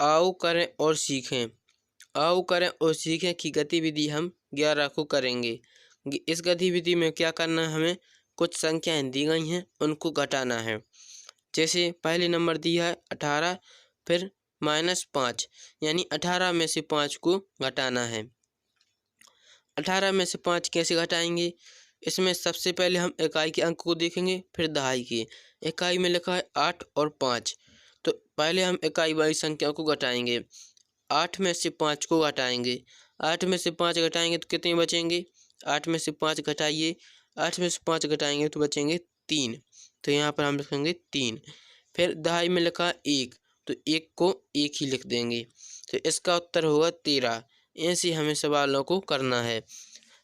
आओ करें और सीखें। आओ करें और सीखें की गतिविधि हम 11 को करेंगे। इस गतिविधि में क्या करना है, हमें कुछ संख्याएं दी गई हैं, उनको घटाना है। जैसे पहले नंबर दिया है 18, फिर -5, यानी 18 में से 5 को घटाना है। 18 में से 5 कैसे घटाएंगे? इसमें सबसे पहले हम इकाई के अंक को देखेंगे, फिर दहाई के। इकाई में लिखा है 8 और 5, तो पहले हम इकाई वाली संख्या को घटाएंगे। 8 में से 5 को घटाएंगे। 8 में से 5 घटाएंगे तो कितने बचेंगे? 8 में से 5 घटाइए, 8 में से 5 घटाएंगे तो बचेंगे 3, तो यहाँ पर हम लिखेंगे 3। फिर दहाई में लिखा है 1, तो 1 को 1 ही लिख देंगे, तो इसका उत्तर होगा 13। ऐसे हमें सवालों को करना है।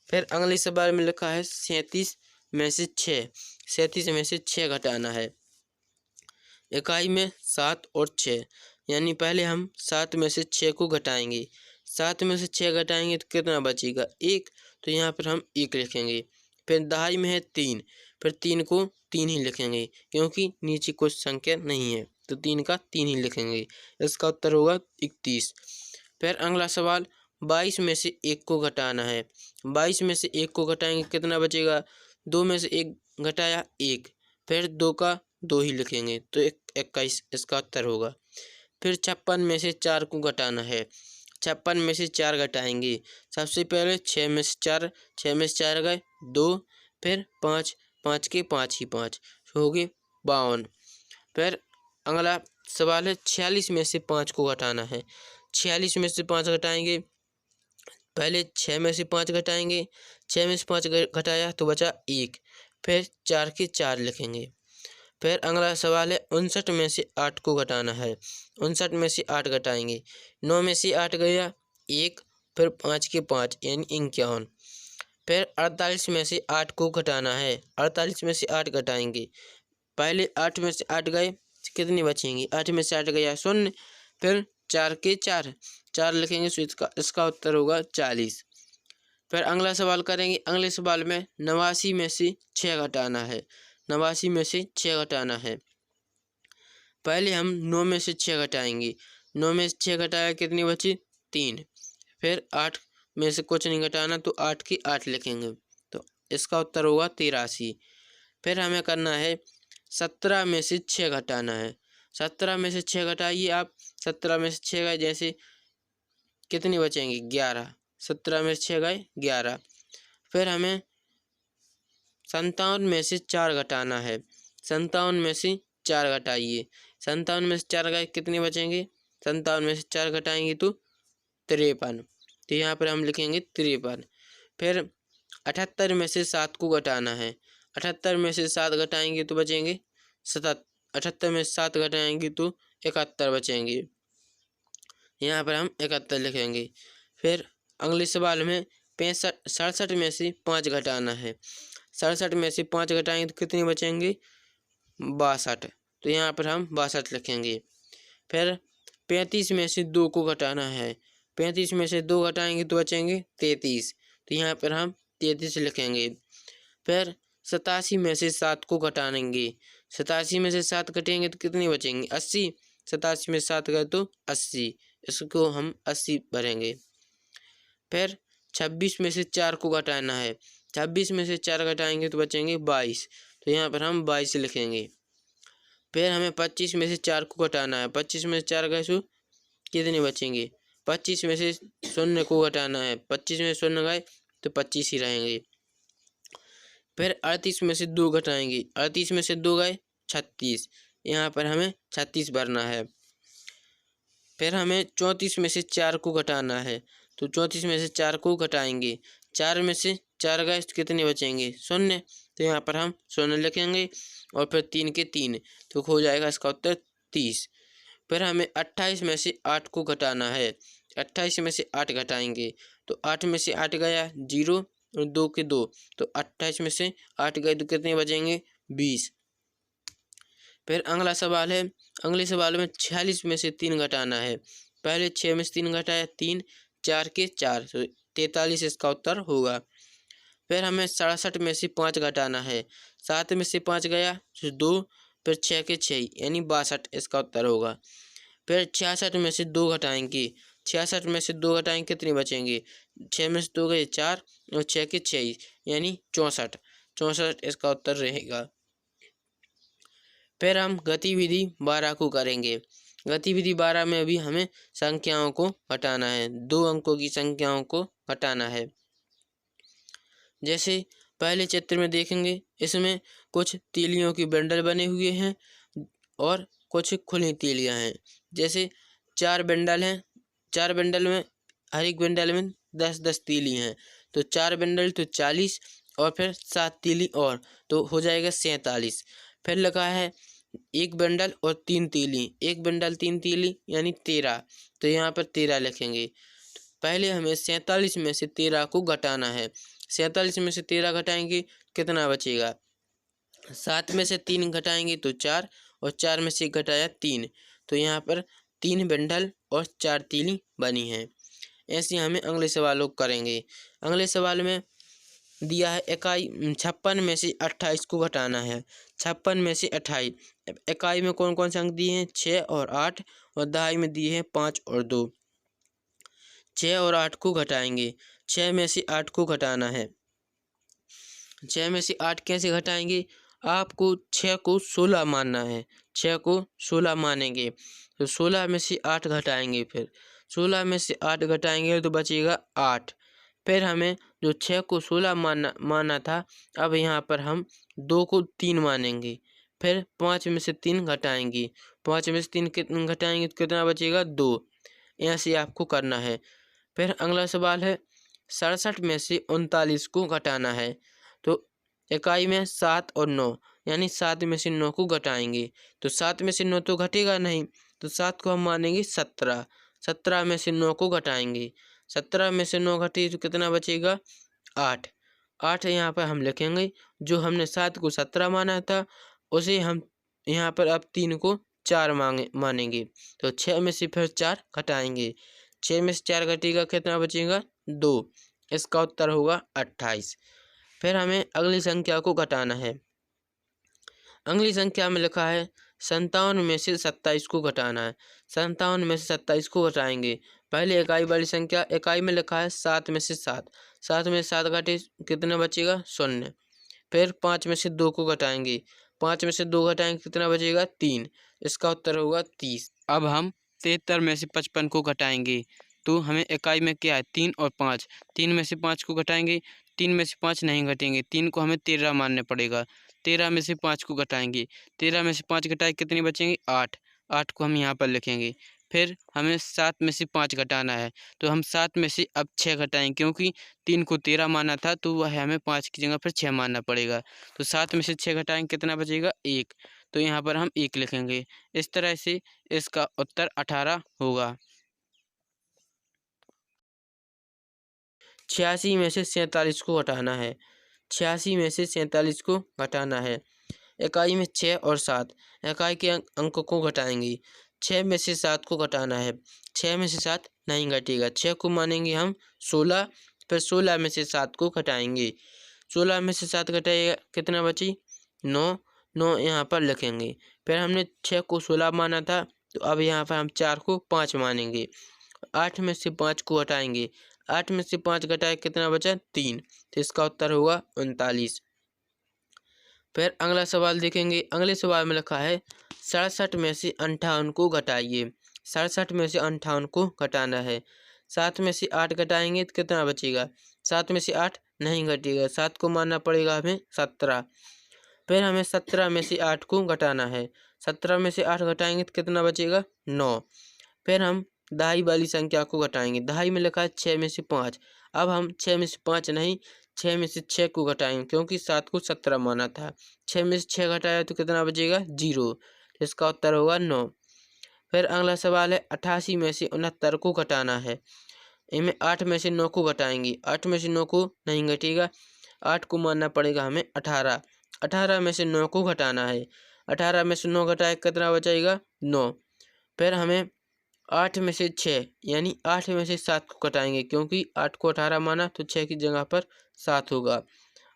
फिर अगले सवाल में लिखा है 37 में से 6, 37 में से 6 घटाना है। इकाई में 7 और 6, यानी पहले हम 7 में से 6 को घटाएंगे। 7 में से 6 घटाएंगे तो कितना बचेगा? 1, तो यहाँ पर हम 1 लिखेंगे। फिर दहाई में है 3, फिर 3 को 3 ही लिखेंगे, क्योंकि नीचे कुछ संख्या नहीं है, तो 3 का 3 ही लिखेंगे। इसका उत्तर होगा 31। फिर अगला सवाल 22 में से 1 को घटाना है। 22 में से 1 को घटाएंगे कितना बचेगा? 2 में से 1 घटाया 1, फिर 2 का 2 ही लिखेंगे, तो 21 इसका उत्तर होगा। फिर 56 में से 4 को घटाना है। 56 में से 4 घटाएंगे। सबसे पहले 6 में से 4, 6 में से 4 गए 2, फिर 5, 5 के 5 ही 5, हो गए 52। फिर अगला सवाल है 46 में से 5 को घटाना है। 46 में से 5 घटाएंगे, पहले 6 में से 5 घटाएंगे। 6 में से 5 घटाया तो बचा 1, फिर 4 के 4 लिखेंगे। फिर अगला सवाल है 59 में से 8 को घटाना है। 59 में से 8 घटाएंगे। 9 में से 8 गया 1, फिर 5 के 5 यानी 51। फिर 48 में से 8 को घटाना है। 48 में से 8 घटाएंगे, पहले 8 में से 8 गए, कितने बचेंगे? 8 में से 8 गया 0, फिर 4 के 4, 4 लिखेंगे, तो इसका उत्तर होगा 40। फिर अगला सवाल करेंगे। अगले सवाल में 89 में से 6 घटाना है। 89 में से 6 घटाना है। पहले हम 9 में से 6 घटाएंगे। 9 में से 6 घटाया कितनी बची? 3। फिर 8 में से कुछ नहीं घटाना, तो 8 की 8 लिखेंगे, तो इसका उत्तर होगा 83। फिर हमें करना है 17 में से 6 घटाना है। 17 में से 6 घटाइए आप। 17 में से 6 गए, जैसे कितनी बचेंगे? 11। 17 में से 6 गए 11। फिर हमें 57 में से 4 घटाना है। 57 में से 4 घटाइए। 57 में से 4 गए, कितने बचेंगे? 57 में से 4 घटाएंगे तो 53, तो यहाँ पर हम लिखेंगे 53। फिर 78 में से 7 को घटाना है। 78 में से 7 घटाएंगे तो बचेंगे 78 में से 7 घटाएंगे तो 71 बचेंगे, यहाँ पर हम 71 लिखेंगे। फिर अगले सवाल में 67 में से 5 घटाना है। 67 में से 5 घटाएंगे तो कितने बचेंगे? 62, तो यहाँ पर हम 62 लिखेंगे। फिर 35 में से 2 को घटाना है। 35 में से 2 घटाएंगे तो बचेंगे 33, तो यहाँ पर हम 33 लिखेंगे। फिर 87 में से 7 को घटाएंगे। 87 में से 7 घटेंगे तो कितने बचेंगे? 80। 87 में 7 गए तो 80, इसको हम 80 भरेंगे। फिर 26 में से 4 को घटाना है। 26 में से 4 घटाएंगे तो बचेंगे 22, तो यहाँ पर हम 22 लिखेंगे। फिर हमें 25 में से 4 को घटाना है। 25 में से 4 गए तो कितने बचेंगे? 25 में से 0 को घटाना है। 25 में से 0 गए तो 25 ही रहेंगे। फिर 38 में से 2 घटाएंगे। 38 में से 2 गए 36, यहाँ पर हमें 36 भरना है। फिर हमें 34 में से 4 को घटाना है, तो 34 में से 4 को घटाएंगे। 4 में से 4 गए तो कितने बचेंगे? 0, तो यहाँ पर हम 0 लिखेंगे, और फिर 3 के 3, तो हो जाएगा इसका उत्तर 30। फिर हमें 28 में से 8 को घटाना है। 28 में से 8 घटाएंगे, तो 8 में से 8 गया 0 और 2 के 2, तो 28 में से 8 गए तो कितने बचेंगे? 20। फिर अगला सवाल है। अगले सवाल में 46 में से 3 घटाना है। पहले 6 में से 3 घटाया 3, 4 के 4, तो 43 इसका उत्तर होगा। फिर हमें 67 में से 5 घटाना है। 7 में से 5 गया तो 2, फिर 6 के 6 यानी 62 इसका उत्तर होगा। फिर 66 में से 2 घटाएंगे, 66 में से 2 घटाएंगे कितने बचेंगे, 6 में से 2 गए 4 और 6 के 6 यानी 64, 64 इसका उत्तर रहेगा। फिर हम गतिविधि 12 को करेंगे। गतिविधि 12 में भी हमें संख्याओं को घटाना है, 2 अंकों की संख्याओं को घटाना है। जैसे पहले चित्र में देखेंगे, इसमें कुछ तीलियों की बंडल बने हुए हैं और कुछ खुली तीलियां हैं। जैसे 4 बंडल हैं, 4 बंडल में हर एक बंडल में 10-10 तीली हैं, तो 4 बंडल तो 40 और फिर 7 तीली और तो हो जाएगा 47। फिर लिखा है 1 बंडल और 3 तीली, 1 बंडल 3 तीली यानी 13, तो यहाँ पर 13 लिखेंगे। पहले हमें 47 में से 13 को घटाना है। 47 में से 13 घटाएंगे कितना बचेगा, 7 में से 3 घटाएंगे तो 4 और 4 में से 1 घटाया 3, तो यहाँ पर 3 बंडल और 4 तीली बनी हैं। ऐसे हमें अगले सवालों को करेंगे। अगले सवाल में दिया है इकाई 56 में से 28 को घटाना है। 56 में से 28, इकाई में कौन कौन से अंक दिए हैं, 6 और 8 और दहाई में दिए हैं 5 और 2। 6 और 8 को घटाएंगे, 6 में से 8 को घटाना है। 6 में से 8 कैसे घटाएंगे, आपको 6 को 16 मानना है, 6 को 16 मानेंगे तो 16 में से 8 घटाएंगे, फिर 16 में से 8 घटाएंगे तो बचेगा 8। फिर हमें जो 6 को 16 माना था, अब यहाँ पर हम 2 को 3 मानेंगे, फिर 5 में से 3 घटाएंगे, 5 में से 3 घटाएंगे तो कितना बचेगा, 2। ऐसे आपको करना है। फिर अगला सवाल है 67 में से 39 को घटाना है। तो इकाई में 7 और 9 यानी 7 में से 9 को घटाएंगे, तो 7 में से 9 तो घटेगा नहीं, तो 7 को हम मानेंगे 17। 17 में से 9 को घटाएंगे, 17 में से 9 घटे तो कितना बचेगा, 8। 8 यहाँ पर हम लिखेंगे, जो हमने 7 को 17 माना था उसे हम यहाँ पर अब 3 को 4 मानेंगे, तो 6 में से फिर 4 घटाएंगे, 6 में से 4 घटेगा कितना बचेगा, 2। इसका उत्तर होगा 28। फिर हमें अगली संख्या को घटाना है। अगली संख्या में लिखा है 57 में से 27 को घटाना है। 57 में से 27 को घटाएंगे, पहले इकाई वाली संख्या, इकाई में लिखा है 7 में से 7, 7 में से 7 घटे कितना बचेगा, 0। फिर 5 में से 2 को घटाएंगे, 5 में से 2 घटाएंगे कितना बचेगा, 3। इसका उत्तर होगा 30। अब हम 73 में से 55 को घटाएंगे, तो हमें इकाई में क्या है, 3 और 5, 3 में से 5 को घटाएंगे, 3 में से 5 नहीं घटेंगे, 3 को हमें 13 मानने पड़ेगा, 13 में से 5 को घटाएंगे, 13 में से 5 घटाए कितने बचेंगे, 8, 8 को हम यहाँ पर लिखेंगे। फिर हमें 7 में से 5 घटाना है, तो हम 7 में से अब 6 घटाएंगे, क्योंकि 3 को 13 माना था तो वह हमें 5 की जगह पर 6 मानना पड़ेगा, तो 7 में से 6 घटाएंगे कितना बचेगा, 1, तो यहाँ पर हम 1 लिखेंगे। इस तरह से इसका उत्तर 18 होगा। 86 में से 47 को घटाना है। 86 में से 47 को घटाना है, इकाई में 6 और 7, इकाई के अंक को घटाएंगे, 6 में से 7 को घटाना है, 6 में से 7 नहीं घटेगा, 6 को मानेंगे हम 16, फिर 16 में से 7 को घटाएंगे, 16 में से 7 घटाएगा कितना बची, 9, 9 यहाँ पर लिखेंगे। फिर हमने 6 को 16 माना था, तो अब यहाँ पर हम 4 को 5 मानेंगे, 8 में से 5 को घटाएंगे, 8 में से 5 घटाए कितना बचा, 3, तो इसका उत्तर होगा 39। फिर अगला सवाल देखेंगे। अगले सवाल में लिखा है 67 में से 58 को घटाइए। 67 में से 58 को घटाना है, 7 में से 8 घटाएंगे तो कितना बचेगा, 7 में से 8 नहीं घटेगा, 7 को मानना पड़ेगा हमें 17। फिर हमें 17 में से 8 को घटाना है, 17 में से 8 घटाएंगे तो कितना बचेगा, 9। फिर हम दहाई वाली संख्या को घटाएंगे, दहाई में लिखा है 6 में से 5, अब हम 6 में से 5 नहीं 6 में से 6 को घटाएंगे, क्योंकि 7 को 17 माना था, 6 में से 6 घटाया तो कितना बचेगा, 0, तो इसका उत्तर होगा 9। फिर अगला सवाल है 88 में से 69 को घटाना है, इनमें 8 में से 9 को घटाएंगे, 8 में से 9 को नहीं घटेगा, 8 को मानना पड़ेगा हमें 18, 18 में से 9 को घटाना है, 18 में से 9 घटाए कितना बचेगा, 9। फिर हमें 8 में से 6 यानी 8 में से 7 को घटाएंगे, क्योंकि 8 को 18 माना तो 6 की जगह पर 7 होगा,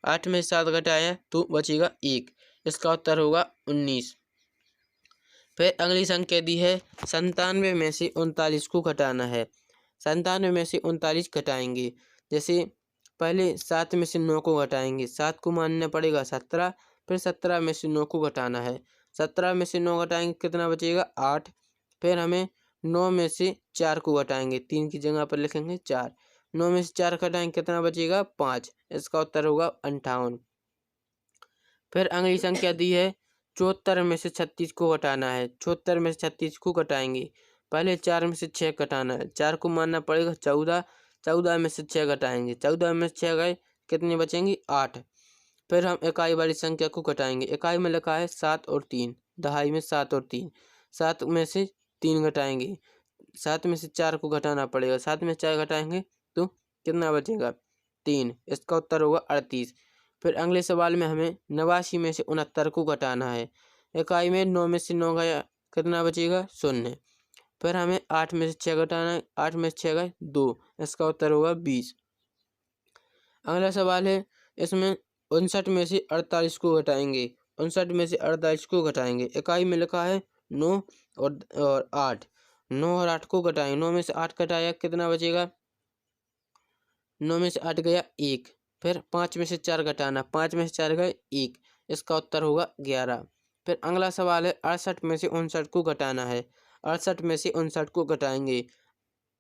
8 में से 7 घटाया तो बचेगा 1, इसका उत्तर होगा 19। फिर अगली संख्या दी है 97 में से 39 को घटाना है। 97 में से 39 घटाएंगे। जैसे पहले 7 में से 9 को घटाएंगे, 7 को मानना पड़ेगा 17, फिर 17 में से 9 को घटाना है। 17 में से 9 घटाएंगे कितना बचेगा 8। फिर हमें 9 में से 4 को घटाएंगे, 3 की जगह पर लिखेंगे 4। 9 में से 4 घटाएंगे कितना बचेगा 5। इसका उत्तर होगा 58। फिर अगली संख्या दी है 74 में से 36 को घटाना है। 74 में से 36 को घटाएंगे, पहले 4 में से 6 घटाना है, 4 को मानना पड़ेगा 14। 14 में से 6 घटाएंगे, 14 में से 6 गए कितनी बचेंगी 8। फिर हम इकाई वाली संख्या को घटाएंगे। इकाई में लिखा है 7 और 3, दहाई में 7 और 3। 7 में से 3 घटाएंगे, 7 में से 4 को घटाना पड़ेगा, 7 में से 4 घटाएंगे तो कितना बचेगा 3। इसका उत्तर होगा 38। फिर अगले सवाल में हमें 89 में से 69 को घटाना है। इकाई में 9 में से 9 गया कितना बचेगा 0। फिर हमें 8 में से 6 घटाना है, 8 में से 6 गए 2। इसका उत्तर होगा 20। अगला सवाल है, इसमें 59 में से 48 को घटाएंगे। 59 में से 48 को घटाएंगे, इकाई में लिखा है 9 और 8। 9 और 8 को घटाएंगे, 9 में से 8 घटाया कितना बचेगा 9 में से 8 गया 1। फिर 5 में से 4 घटाना, 5 में से 4 गए 1। इसका उत्तर होगा 11। फिर अगला सवाल है 68 में से 59 को घटाना है। 68 में से 59 को घटाएंगे,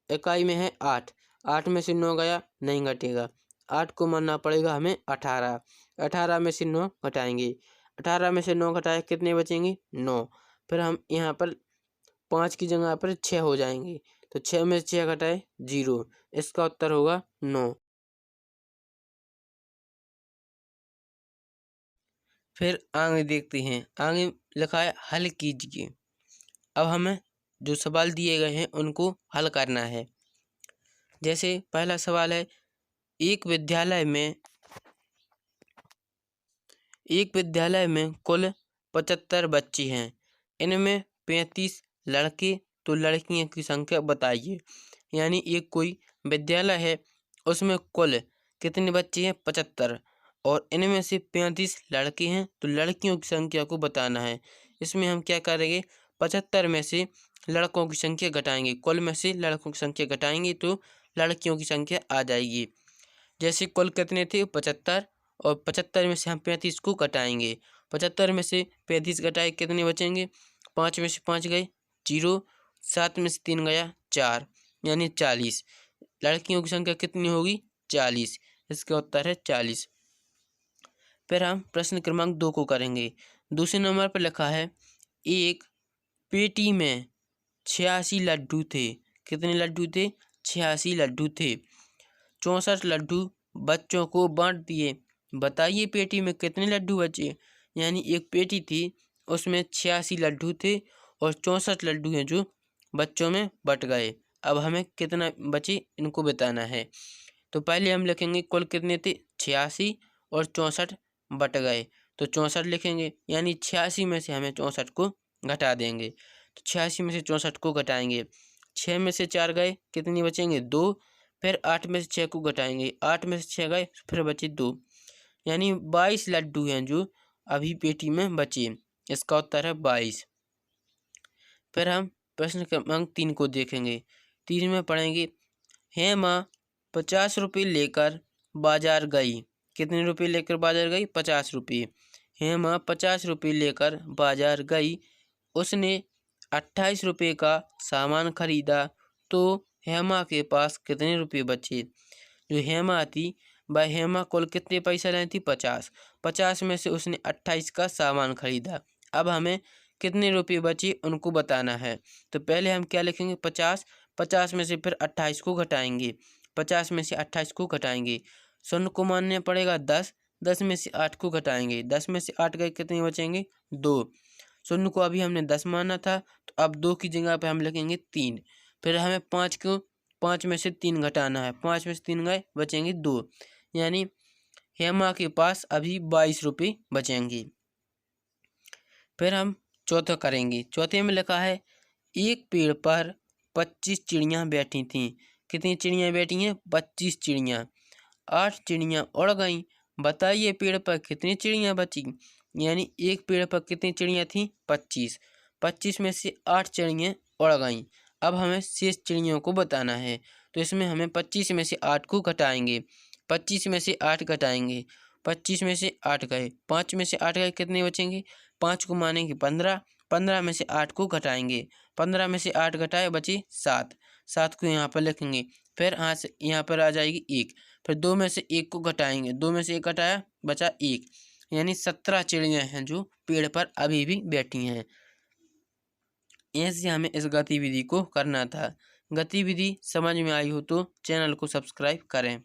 इकाई में है 8। 8 में से 9 गया नहीं घटेगा, 8 को मानना पड़ेगा हमें 18। 18 में से 9 घटाएंगे, 18 में से 9 घटाए कितने बचेंगे 9। फिर हम यहाँ पर 5 की जगह पर 6 हो जाएंगे, तो 6 में से 6 घटाए 0। इसका उत्तर होगा 9। फिर आगे देखते हैं, आगे लिखा है हल कीजिए। अब हमें जो सवाल दिए गए हैं उनको हल करना है। जैसे पहला सवाल है, एक विद्यालय में कुल 75 बच्चे हैं, इनमें 35 लड़के तो लड़कियों की संख्या बताइए। यानी एक कोई विद्यालय है, उसमें कुल कितने बच्चे हैं 75, और इनमें से 35 लड़के हैं तो लड़कियों की संख्या को बताना है। इसमें हम क्या करेंगे, 75 में से लड़कों की संख्या घटाएंगे, कुल में से लड़कों की संख्या घटाएंगे तो लड़कियों की संख्या आ जाएगी। जैसे कुल कितने थे 75, और 75 में से हम 35 को घटाएंगे। 75 में से 35 घटाए कितने बचेंगे, 5 में से 5 गए 0, 7 में से 3 गया 4, यानी 40। लड़कियों की संख्या कितनी होगी 40। इसका उत्तर है 40। फिर हम प्रश्न क्रमांक 2 को करेंगे। दूसरे नंबर पर लिखा है, एक पेटी में 86 लड्डू थे। कितने लड्डू थे 86 लड्डू थे। 64 लड्डू बच्चों को बांट दिए, बताइए पेटी में कितने लड्डू बचे। यानी एक पेटी थी, उसमें 86 लड्डू थे और 64 लड्डू हैं जो बच्चों में बट गए। अब हमें कितना बचे इनको बताना है। तो पहले हम लिखेंगे कुल कितने थे 86 और 64 बट गए, तो 64 लिखेंगे। यानी 86 में से हमें 64 को घटा देंगे, तो 86 में से 64 को घटाएंगे। 6 में से 4 गए कितनी बचेंगे 2। फिर 8 में से 6 को घटाएंगे, 8 में से 6 गए फिर बचे 2, यानी 22 लड्डू हैं जो अभी पेटी में बचे। इसका उत्तर है 22। फिर हम प्रश्न क्रमांक 3 को देखेंगे। 3 में पढ़ेंगे, हेमा 50 रुपये लेकर बाजार गई। कितने रुपये लेकर बाजार गई 50 रुपये। हेमा 50 रुपये लेकर बाजार गई, उसने 28 रुपये का सामान खरीदा, तो हेमा के पास कितने रुपये बचे। जो हेमा थी वह हेमा कुल कितने पैसे लाई थी 50। 50 में से उसने 28 का सामान खरीदा। अब हमें कितने रुपये बचे उनको बताना है। तो पहले हम क्या लिखेंगे 50, 50 में से फिर 28 को घटाएंगे, 50 में से 28 को घटाएंगे, शून्य को मानने पड़ेगा 10, 10 में से 8 को घटाएंगे, 10 में से 8 गए कितने बचेंगे 2। शून्य को अभी हमने 10 माना था, तो अब 2 की जगह पे हम लिखेंगे 3। फिर हमें 5 में से 3 घटाना है, 5 में से 3 गए बचेंगे 2, यानी हेमा के पास अभी 22 रुपये बचेंगे। फिर हम चौथा करेंगे। चौथे में लिखा है, एक पेड़ पर 25 चिड़ियाँ बैठी थीं। कितनी चिड़ियाँ बैठी हैं 25 चिड़ियाँ। 8 चिड़ियाँ उड़ गईं, बताइए पेड़ पर कितनी चिड़ियाँ बची। यानी एक पेड़ पर कितनी चिड़ियाँ थीं 25, 25 में से 8 चिड़ियाँ उड़ गईं। अब हमें शेष चिड़ियों को बताना है। तो इसमें हमें 25 में से 8 को घटाएंगे। 25 में से 8 घटाएंगे, 25 में से 8 गए, 5 में से 8 गए, कितने बचेंगे? 5 को मानेंगे 15, 15 में से 8 को घटाएंगे, 15 में से 8 घटाए बचे 7, 7 को यहाँ पर लिखेंगे। फिर यहाँ पर आ जाएगी 1, फिर 2 में से 1 को घटाएंगे, 2 में से 1 घटाया बचा 1, यानी 17 चिड़ियाँ हैं जो पेड़ पर अभी भी बैठी हैं। ऐसे हमें इस गतिविधि को करना था। गतिविधि समझ में आई हो तो चैनल को सब्सक्राइब करें।